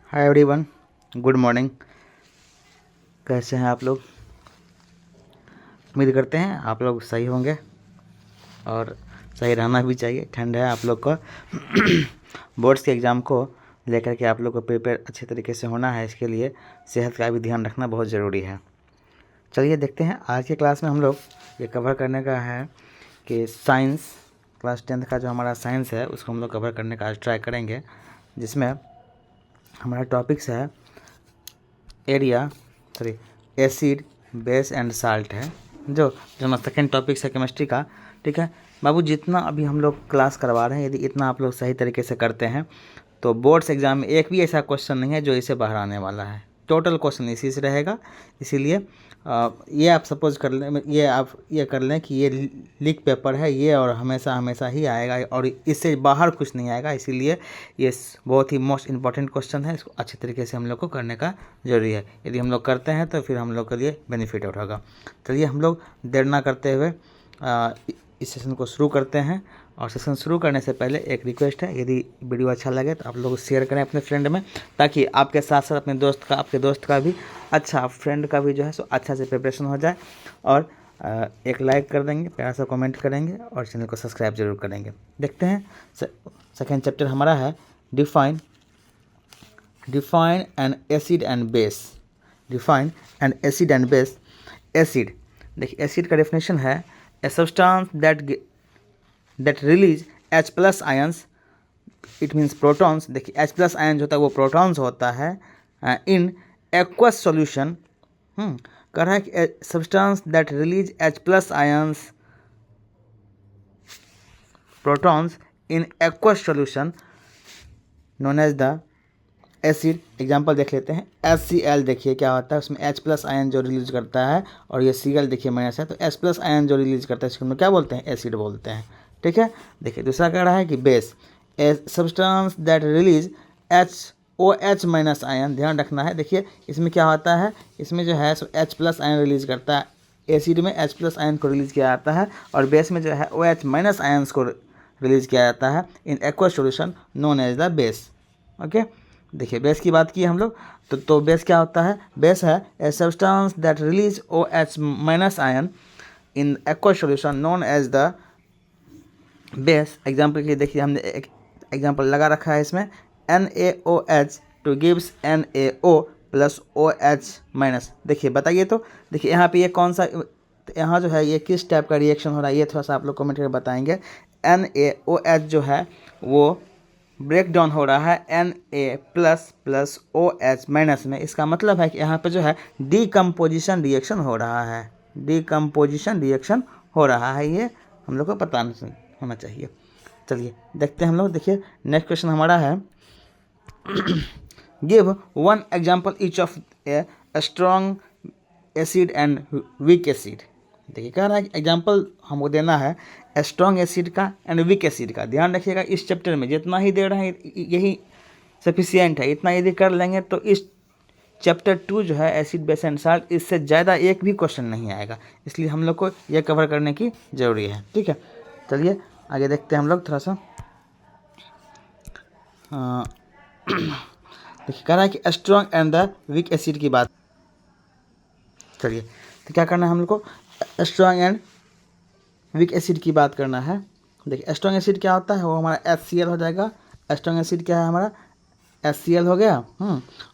Hi everyone, good morning. कैसे हैं आप लोग? उम्मीद करते हैं आप लोग सही होंगे और सही रहना भी चाहिए। ठंड है आप लोग को बोर्ड्स के एग्ज़ाम को लेकर के आप लोग को प्रिपेयर अच्छे तरीके से होना है। इसके लिए सेहत का भी ध्यान रखना बहुत ज़रूरी है। चलिए देखते हैं आज के क्लास में हम लोग ये कवर करने का है कि साइंस क्लास 10th का जो हमारा साइंस है उसको हम लोग कवर करने का आज ट्राई करेंगे, जिसमें हमारा टॉपिक्स है एसिड, बेस एंड साल्ट है, जो हमारा सेकेंड टॉपिक्स है केमिस्ट्री का। ठीक है बाबू, जितना अभी हम लोग क्लास करवा रहे हैं यदि इतना आप लोग सही तरीके से करते हैं तो बोर्ड्स एग्ज़ाम में एक भी ऐसा क्वेश्चन नहीं है जो इसे बाहर आने वाला है। टोटल क्वेश्चन इसी से रहेगा। इसीलिए ये आप सपोज कर लें, ये कर लें कि ये लीक पेपर है ये, और हमेशा हमेशा ही आएगा और इससे बाहर कुछ नहीं आएगा। इसीलिए ये बहुत ही मोस्ट इम्पॉर्टेंट क्वेश्चन है। इसको अच्छे तरीके से हम लोग को करने का ज़रूरी है। यदि हम लोग करते हैं तो फिर हम लोग के लिए बेनिफिट होगा। चलिए हम लोग देर ना करते हुए इस सेशन को शुरू करते हैं। और सेशन शुरू करने से पहले एक रिक्वेस्ट है, यदि वीडियो अच्छा लगे तो आप लोग शेयर करें अपने फ्रेंड में, ताकि आपके साथ साथ अपने आपके दोस्त का भी अच्छा, फ्रेंड का भी जो है सो अच्छा से प्रिपरेशन हो जाए। और एक लाइक कर देंगे, प्यारा सा कमेंट करेंगे और चैनल को सब्सक्राइब जरूर करेंगे। देखते हैं सेकेंड चैप्टर हमारा है define N acid and base. Define N acid and base. Acid, देखिए एसिड का डेफिनेशन है a substance that release H plus ions, it means protons. देखिए H प्लस आयन जो होता है वो प्रोटॉन्स होता है इन एक्वस सॉल्यूशन। कह रहा है कि substance that release H plus ions protons in aqueous solution known as the acid. Example देख लेते हैं। HCl देखिए क्या होता है, उसमें H प्लस आयन जो रिलीज करता है, और ये Cl देखिए माइनस है, तो H प्लस आयन जो रिलीज करता है इसको हम क्या बोलते हैं? एसिड बोलते हैं। ठीक है, देखिए दूसरा कह रहा है कि base, A substance that release OH minus ion. ध्यान रखना है, देखिए इसमें क्या होता है, इसमें जो है सो H प्लस आयन रिलीज करता है। एसिड में H प्लस आयन को रिलीज किया जाता है, और बेस में जो है OH माइनस आयन्स को रिलीज किया जाता है in aqueous solution known as the base. Okay, देखिए बेस की बात की हम लोग, तो बेस क्या होता है? बेस है a substance that release OH minus ion in aqueous solution known as the base. Example के लिए देखिए हमने एक एग्जाम्पल लगा रखा है इसमें, NaOH two gives NaO plus OH minus. देखिए बताइए तो, देखिए यहाँ पे ये कौन सा, यहाँ जो है ये किस टाइप का रिएक्शन हो रहा है, ये थोड़ा सा आप लोग कमेंट करके बताएंगे। NaOH जो है वो ब्रेक डाउन हो रहा है Na plus plus OH minus में। इसका मतलब है कि यहाँ पे जो है डीकम्पोजिशन रिएक्शन हो रहा है। डीकम्पोजिशन रिएक्शन हो रहा है, ये हम लोग को पता होना चाहिए। चलिए देखते हैं हम लोग। देखिए नेक्स्ट क्वेश्चन हमारा है give one example each of a strong acid and weak acid. देखिए कह रहा है कि एग्जाम्पल हमको देना है स्ट्रॉन्ग एसिड का एंड वीक एसिड का। ध्यान रखिएगा इस चैप्टर में जितना ही दे रहे हैं यही सफिशियंट है। इतना यदि कर लेंगे तो इस चैप्टर 2 जो है एसिड बेस एंड साल्ट, इससे ज़्यादा एक भी क्वेश्चन नहीं आएगा। इसलिए हम लोग को यह कवर करने की ज़रूरी है। ठीक है, चलिए आगे देखते हैं हम लोग थोड़ा सा। देखिए कह रहा है कि strong and the weak acid की बात। चलिए तो क्या करना है हम लोग को? स्ट्रॉन्ग एंड वीक एसिड की बात करना है। देखिए स्ट्रॉन्ग एसिड क्या होता है, वो हमारा HCl हो जाएगा। स्ट्रॉन्ग एसिड क्या है हमारा? HCl हो गया।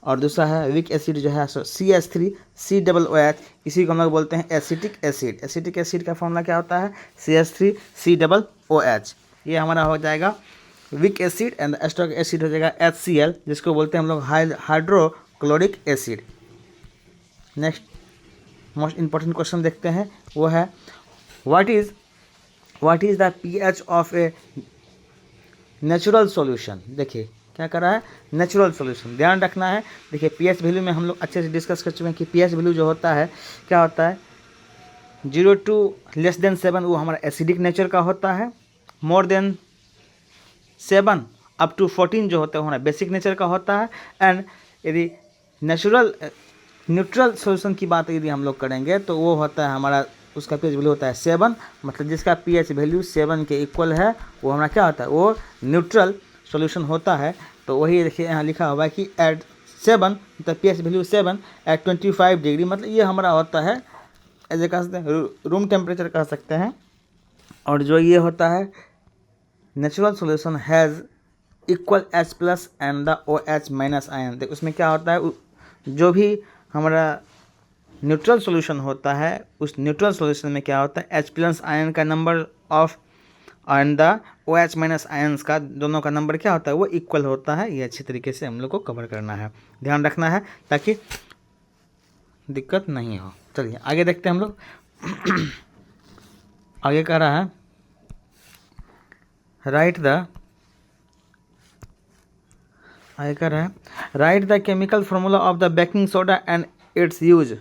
और दूसरा है वीक एसिड जो है CH3COOH। इसी को हम लोग बोलते हैं एसिटिक एसिड। एसिटिक एसिड का फॉर्मूला क्या होता है? CH3COOH। ये हमारा हो जाएगा weak acid, and strong acid हो जाएगा HCl, जिसको बोलते हैं हम लोग hydrochloric acid. Next most important question देखते हैं, वो है what is the pH of a natural solution. देखिए क्या कर रहा है? Natural solution. ध्यान रखना है, देखिए pH वैल्यू में हम लोग अच्छे से डिस्कस कर चुके हैं कि pH वैल्यू जो होता है क्या होता है, 0 to less than 7 वो हमारा एसिडिक नेचर का होता है, more than 7 up to 14 जो होता है हमारा बेसिक नेचर का होता है। एंड यदि न्यूट्रल सॉल्यूशन की बात यदि हम लोग करेंगे तो वो होता है हमारा, उसका pH वैल्यू होता है 7, मतलब जिसका pH वैल्यू 7 के इक्वल है वो हमारा क्या होता है? वो न्यूट्रल सॉल्यूशन होता है। तो वही देखिए यहाँ लिखा हुआ है कि एट 7, मतलब pH वैल्यू 7 एट 25 डिग्री, मतलब ये हमारा होता है ऐसे कह सकते हैं रूम टेम्परेचर कह सकते हैं। और जो ये होता है natural solution has equal H plus and the OH minus ion. देखो उसमें क्या होता है, जो भी हमारा न्यूट्रल सॉल्यूशन होता है उस न्यूट्रल सॉल्यूशन में क्या होता है, H प्लस आयन का number of and the OH minus ions का दोनों का नंबर क्या होता है, वो इक्वल होता है। ये अच्छी तरीके से हम लोग को कवर करना है, ध्यान रखना है ताकि दिक्कत नहीं हो। चलिए आगे देखते हैं हम लोग। आगे कह रहा है right the chemical formula of the baking soda and it's use.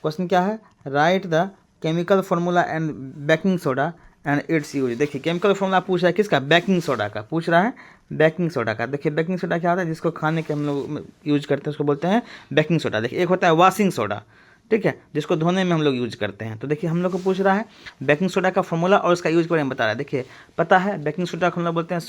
Question क्या है, right the chemical formula and baking soda and it's use. देखिए केमिकल फॉर्मूला पूछ रहा है किसका, बेकिंग सोडा का पूछ रहा है, बेकिंग सोडा का। देखिए बेकिंग सोडा क्या होता है, जिसको खाने के हम लोग यूज करते हैं उसको बोलते हैं बेकिंग सोडा। देखिए एक होता है वॉशिंग सोडा, ठीक है, जिसको धोने में हम लोग यूज करते हैं। तो देखिए हम लोग को पूछ रहा है बेकिंग सोडा का फॉर्मूला और उसका यूज के बारे में बता रहा है। देखिए पता है बेकिंग सोडा को हम लोग बोलते हैं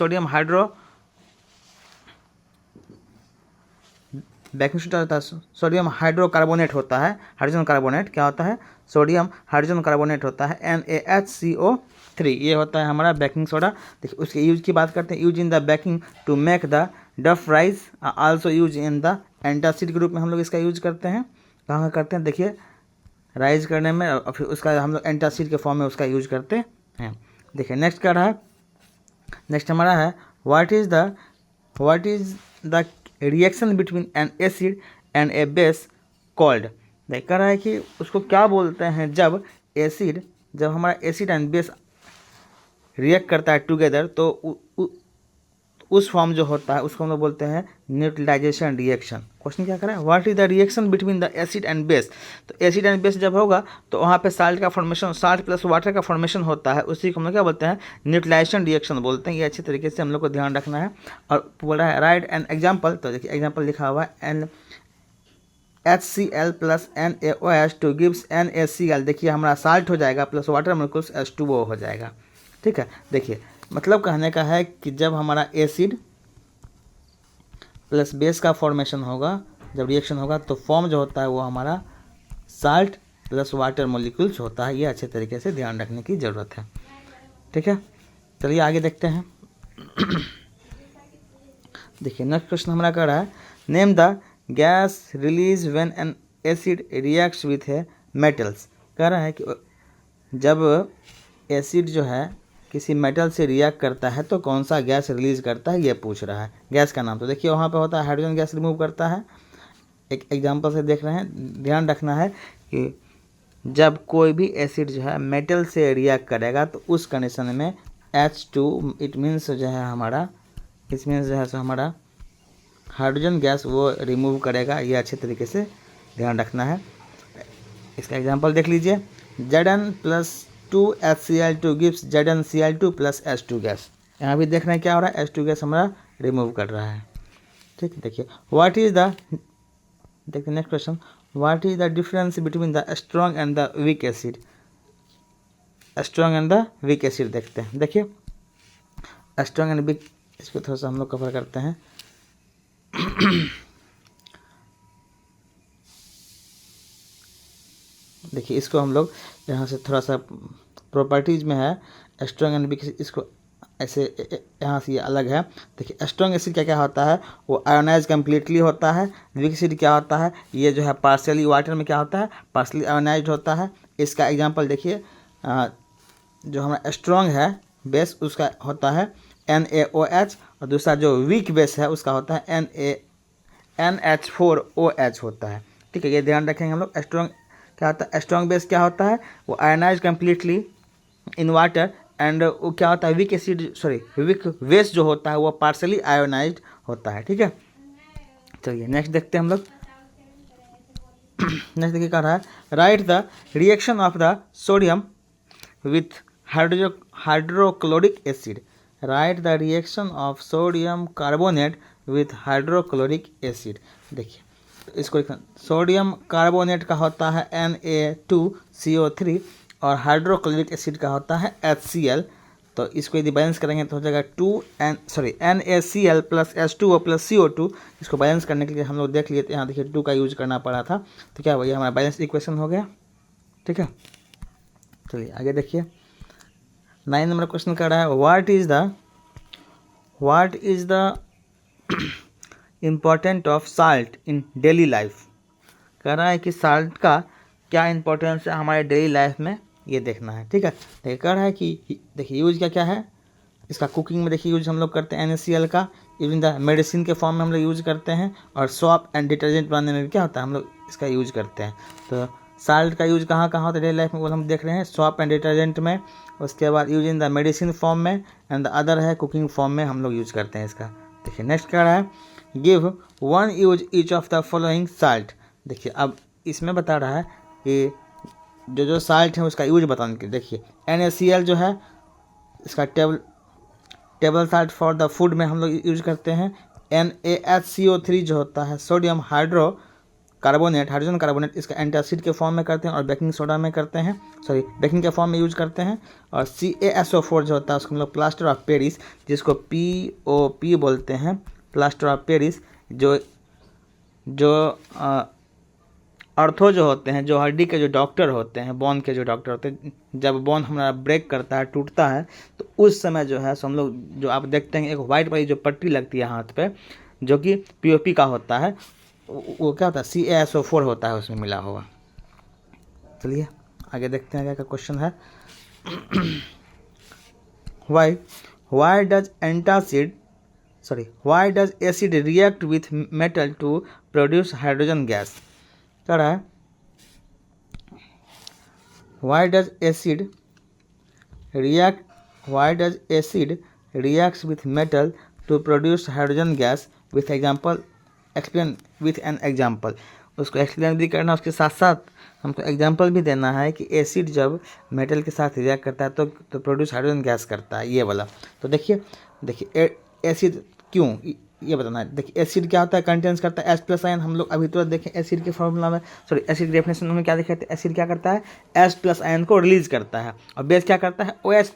बेकिंग सोडा होता है सोडियम हाइड्रोकार्बोनेट होता है, हाइड्रोजन कार्बोनेट क्या होता है, सोडियम हाइड्रोजन कार्बोनेट होता है NaHCO3, ये होता है हमारा बेकिंग सोडा। देखिए उसके यूज की बात करते हैं, use in the baking to make the dough rise, also use in the antacid के रूप में हम लोग इसका यूज करते हैं। कहाँ करते हैं, देखिए राइस करने में, और फिर उसका हम लोग एंटासिड के फॉर्म में उसका यूज करते हैं। देखिए नेक्स्ट क्या रहा है, नेक्स्ट हमारा है what is the reaction between N acid and A base called. देख रहा है कि उसको क्या बोलते हैं, जब हमारा एसिड एंड बेस रिएक्ट करता है टुगेदर, तो उस फॉर्म जो होता है उसको हम लोग बोलते हैं न्यूट्रलाइजेशन रिएक्शन। क्वेश्चन क्या कर रहा है, what is the reaction between the acid and base. तो एसिड एंड बेस जब होगा तो वहाँ पे साल्ट का फॉर्मेशन, साल्ट प्लस वाटर का फॉर्मेशन होता है, उसी को हम लोग क्या बोलते हैं, न्यूट्रलाइजेशन रिएक्शन बोलते हैं। ये अच्छी तरीके से हम लोग को ध्यान रखना है। और बोल रहा है राइट एन एग्जाम्पल, तो देखिए एग्जाम्पल लिखा हुआ है HCl plus NaOH2 gives NaCl। देखिए हमारा साल्ट हो जाएगा प्लस वाटर मॉलिक्यूल्स H2O हो जाएगा, ठीक है। देखिए मतलब कहने का है कि जब हमारा एसिड प्लस बेस का फॉर्मेशन होगा, जब रिएक्शन होगा, तो फॉर्म जो होता है वो हमारा साल्ट प्लस वाटर मॉलिक्यूल्स होता है। ये अच्छे तरीके से ध्यान रखने की ज़रूरत है, ठीक है। चलिए आगे देखते हैं। देखिए नेक्स्ट क्वेश्चन हमारा कह रहा है name the gas release when an acid reacts with A metals. कह रहा है कि जब एसिड जो है किसी मेटल से रिएक्ट करता है तो कौन सा गैस रिलीज करता है, ये पूछ रहा है। गैस का नाम तो देखिए वहाँ पे होता है हाइड्रोजन गैस रिमूव करता है। एक एग्जांपल से देख रहे हैं, ध्यान रखना है कि जब कोई भी एसिड जो है मेटल से रिएक्ट करेगा तो उस कंडीशन में H2 इट मीन्स जो है हमारा, इस मीन्स जो है सो हमारा हाइड्रोजन गैस वो रिमूव करेगा। ये अच्छे तरीके से ध्यान रखना है। इसका एग्जाम्पल देख लीजिए, Zn plus 2HCl2 gives ZnCl2 plus H2 gas. यहाँ भी देख रहे हैं क्या हो रहा है, H2 गैस हमारा रिमूव कर रहा है, ठीक है। देखिए व्हाट इज द, देखिए next question, what is the difference between the strong and the weak acid. Strong and the weak acid देखते हैं। देखिए स्ट्रॉन्ग एंड वीक, इसको थोड़ा सा हम लोग कवर करते हैं। देखिए इसको हम लोग यहाँ से थोड़ा सा प्रॉपर्टीज में है स्ट्रॉन्ग एंड वीक, इसको ऐसे यहाँ से ये अलग है। देखिए स्ट्रॉन्ग एसिड क्या क्या होता है, वो आयोनाइज कम्प्लीटली होता है। वीक एसिड क्या होता है, ये जो है पार्शियली वाटर में क्या होता है, पार्शियली आयोनाइज्ड होता है। इसका एग्जांपल देखिए, जो हमारा स्ट्रॉन्ग है बेस उसका होता है NaOH, और दूसरा जो वीक बेस है उसका होता है NH4OH होता है, ठीक है। ये ध्यान रखेंगे हम लोग। स्ट्रॉन्ग क्या होता है, स्ट्रॉन्ग बेस क्या होता है, वो ionise completely in water, and वो क्या होता है weak acid, sorry weak base जो होता है वो पार्शली आयोनाइज्ड होता है, ठीक है। चलिए नेक्स्ट देखते हैं हम लोग। नेक्स्ट देखिए क्या रहा है, right the reaction of the sodium with hydrochloric acid. Right the reaction of sodium carbonate with hydrochloric acid. देखिए इसको सोडियम कार्बोनेट का होता है Na2CO3 और हाइड्रोक्लोरिक एसिड का होता है HCl। तो इसको यदि बैलेंस करेंगे तो हो जाएगा NaCl plus H2O plus CO2। इसको बैलेंस करने के लिए हम लोग देख लिए थे, यहाँ देखिए 2 का यूज करना पड़ा था। तो क्या भैया हमारा बैलेंस इक्वेशन हो गया। ठीक है, चलिए आगे देखिए। 9 नंबर क्वेश्चन कर रहा है what is the important of salt in daily life. कह रहा है कि साल्ट का क्या इंपॉर्टेंस है हमारे डेली लाइफ में, ये देखना है। ठीक है, देखिए कह रहा है कि देखिए यूज क्या क्या है इसका। कुकिंग में देखिए यूज हम लोग करते हैं NaCl का, इवन द मेडिसिन के फॉर्म में हम लोग यूज करते हैं, और सॉप एंड डिटर्जेंट बनाने में भी क्या होता है हम लोग इसका यूज करते हैं। तो साल्ट का यूज कहाँ कहाँ होता है डेली लाइफ में, वो हम देख रहे हैं सॉप एंड डिटर्जेंट में। उसके बाद use in the medicine form में, एंड द अदर है कुकिंग फॉर्म में हम लोग यूज करते हैं इसका। देखिए नेक्स्ट कह रहा है give 1 use each of the following salt. देखिए अब इसमें बता रहा है कि जो साल्ट है उसका यूज बताने के। देखिए NaCl जो है इसका table salt for the food में हम लोग यूज करते हैं। NaHCO3 जो होता है सोडियम हाइड्रोजन कार्बोनेट, इसका एंटासिड के फॉर्म में करते हैं और बेकिंग सोडा में करते हैं, बेकिंग के फॉर्म में यूज करते हैं। और CaSO4 जो होता है उसको हम लोग प्लास्टर ऑफ पेरिस, जिसको POP बोलते हैं, प्लास्टर ऑफ पेरिस, जो ऑर्थो जो होते हैं, जो हड्डी के जो डॉक्टर होते हैं, बोन के जो डॉक्टर होते हैं, जब बोन हमारा ब्रेक करता है, टूटता है, तो उस समय जो है सो हम लोग जो आप देखते हैं एक वाइट वाली जो पट्टी लगती है हाथ पे, जो कि POP का होता है, वो क्या होता है CaSO4 होता है उसमें मिला हुआ। चलिए आगे देखते हैं क्या क्वेश्चन है। why does acid react with metal to produce hydrogen gas। कह रहा है why does acid reacts with metal to produce hydrogen gas with example, explain with an example। उसको एक्सप्लेन भी करना, उसके साथ साथ हमको एग्जाम्पल भी देना है कि एसिड जब मेटल के साथ रिएक्ट करता है तो प्रोड्यूस हाइड्रोजन गैस करता है, ये वाला। तो देखिए एसिड क्यों, ये बताना है। देखिए एसिड क्या होता है, कंटेंस करता है H+ आयन। हम लोग अभी तो देखें एसिड के फॉर्मूला में, एसिड डेफिनेशन में क्या देखे थे, एसिड क्या करता है H+ आयन को रिलीज करता है, और बेस क्या करता है OH-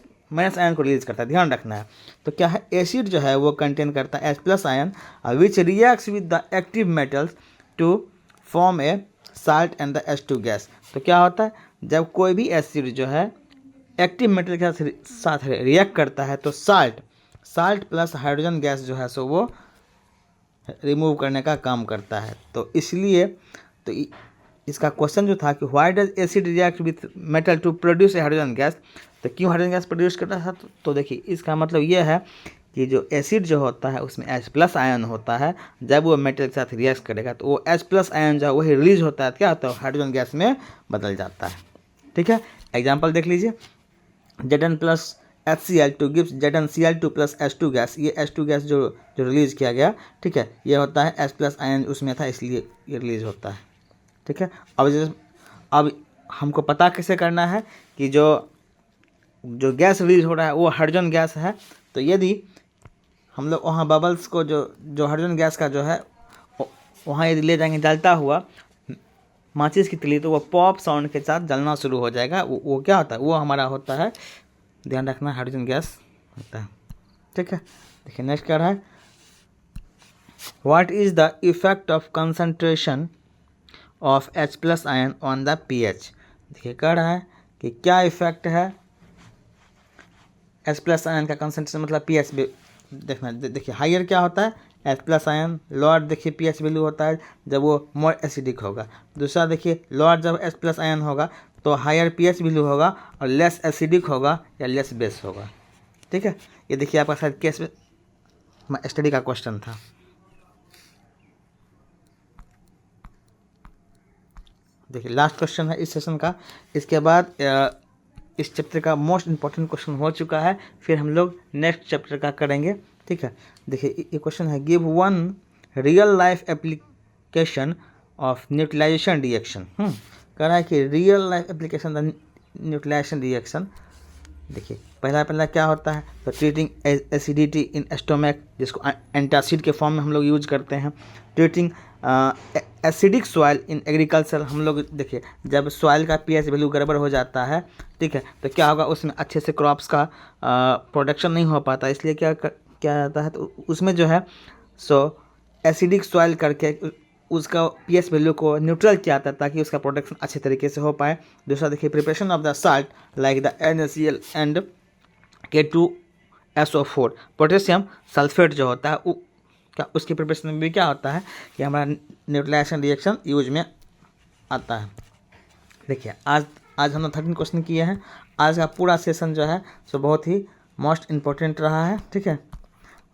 आयन को रिलीज करता है, ध्यान रखना है। तो क्या है एसिड जो है वो कंटेन करता है H+ ion, which reacts with the active metals to form a salt and the H2 gas. तो क्या होता है जब कोई भी एसिड जो है एक्टिव मेटल के साथ रिएक्ट करता है तो साल्ट प्लस हाइड्रोजन गैस जो है सो वो रिमूव करने का काम करता है। तो इसलिए तो इसका क्वेश्चन जो था कि why does acid react with metal to produce hydrogen gas, तो क्यों हाइड्रोजन गैस प्रोड्यूस करता था। तो देखिए इसका मतलब ये है कि जो एसिड जो होता है उसमें H+ आयन होता है, जब वो मेटल के साथ रिएक्ट करेगा तो वो H+ आयन जो है वही रिलीज होता है, क्या होता है हाइड्रोजन गैस में बदल जाता है। ठीक है, एग्जाम्पल देख लीजिए। Zn plus HCl2 gives ZnCl2 plus H2 gas. ये H2 गैस जो रिलीज किया गया, ठीक है, ये होता है H+ आयन उसमें था इसलिए ये रिलीज होता है। ठीक है, अब हमको पता कैसे करना है कि जो गैस रिलीज हो रहा है वो हाइड्रोजन गैस है। तो यदि हम लोग वहाँ बबल्स को जो हाइड्रोजन गैस का जो है वहाँ यदि ले जाएंगे जलता हुआ माचिस की तिली, तो वो पॉप साउंड के साथ जलना शुरू हो जाएगा। वो क्या होता है, वो हमारा होता है, ध्यान रखना, हाइड्रोजन गैस होता है। ठीक है, देखिए नेक्स्ट क्या रहा है, what is the effect of concentration of H+ ion on the pH। देखिए कह रहा है कि क्या इफेक्ट है H+ आयन का कंसंट्रेशन, मतलब pH देखना। देखिए हायर क्या होता है H+ आयन, लोअर देखिए pH वैल्यू होता है जब वो मोर एसिडिक होगा। दूसरा देखिए लोअर जब H+ आयन होगा तो हायर pH वैल्यू होगा और लेस एसिडिक होगा या लेस बेस होगा। ठीक है, ये देखिए आपका शायद केस में स्टडी का क्वेश्चन था। देखिए लास्ट क्वेश्चन है इस सेशन का, इसके बाद इस चैप्टर का मोस्ट इम्पॉर्टेंट क्वेश्चन हो चुका है, फिर हम लोग नेक्स्ट चैप्टर का करेंगे। ठीक है, देखिए ये क्वेश्चन है, give 1 real life application of neutralisation reaction. कह रहा है कि real life application the neutralisation reaction. देखिए पहला क्या होता है, तो ट्रीटिंग एसिडिटी इन स्टोमक, जिसको एंटासिड के फॉर्म में हम लोग यूज करते हैं। Treating acidic soil in agriculture, हम लोग देखिए जब सॉइल का पीएच वैल्यू गड़बड़ हो जाता है, ठीक है, तो क्या होगा, उसमें अच्छे से क्रॉप्स का प्रोडक्शन नहीं हो पाता, इसलिए क्या जाता है, तो उसमें जो है सो एसिडिक सॉइल करके उसका पीएच वैल्यू को न्यूट्रल किया जाता है ताकि उसका प्रोडक्शन अच्छे तरीके से हो पाए। दूसरा देखिए preparation of the salt like the NaCl and K2SO4, potassium sulphate जो होता है क्या उसकी प्रिपरेशन में भी क्या होता है कि हमारा न्यूट्रलाइजेशन रिएक्शन यूज में आता है। देखिए आज हमने 13 क्वेश्चन किए हैं। आज का पूरा सेशन जो है सो बहुत ही मोस्ट इम्पोर्टेंट रहा है, ठीक है,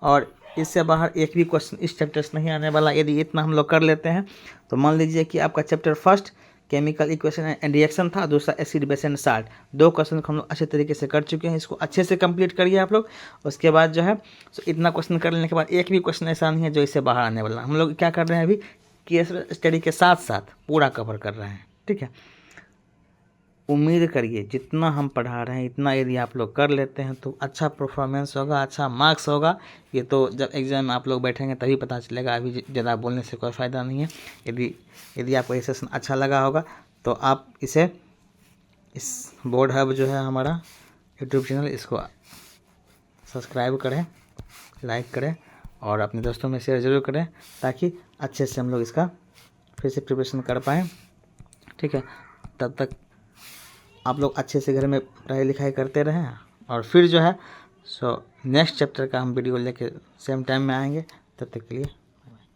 और इससे बाहर एक भी क्वेश्चन इस चैप्टर से नहीं आने वाला। यदि इतना हम लोग कर लेते हैं तो मान लीजिए कि आपका chapter first chemical equation and reaction था, दूसरा acid base and salt, 2 question को हम लोग अच्छे तरीके से कर चुके हैं। इसको अच्छे से कंप्लीट करिए आप लोग। उसके बाद जो है सो इतना क्वेश्चन कर लेने के बाद एक भी क्वेश्चन ऐसा नहीं है जो इससे बाहर आने वाला। हम लोग क्या कर रहे हैं, अभी केस स्टडी के साथ साथ पूरा कवर कर रहे हैं, ठीक है। उम्मीद करिए जितना हम पढ़ा रहे हैं इतना यदि आप लोग कर लेते हैं तो अच्छा परफॉर्मेंस होगा, अच्छा मार्क्स होगा। ये तो जब एग्ज़ाम में आप लोग बैठेंगे तभी पता चलेगा, अभी ज़्यादा बोलने से कोई फ़ायदा नहीं है। यदि आपको ये सेशन अच्छा लगा होगा तो आप इस बोर्ड हब जो है हमारा यूट्यूब चैनल, इसको सब्सक्राइब करें, लाइक करें और अपने दोस्तों में शेयर ज़रूर करें ताकि अच्छे से हम लोग इसका फिर से प्रिपरेशन कर पाएँ, ठीक है। तब तक आप लोग अच्छे से घर में पढ़ाई लिखाई करते रहें और फिर जो है सो नेक्स्ट चैप्टर का हम वीडियो लेके सेम टाइम में आएंगे। तब तक के लिए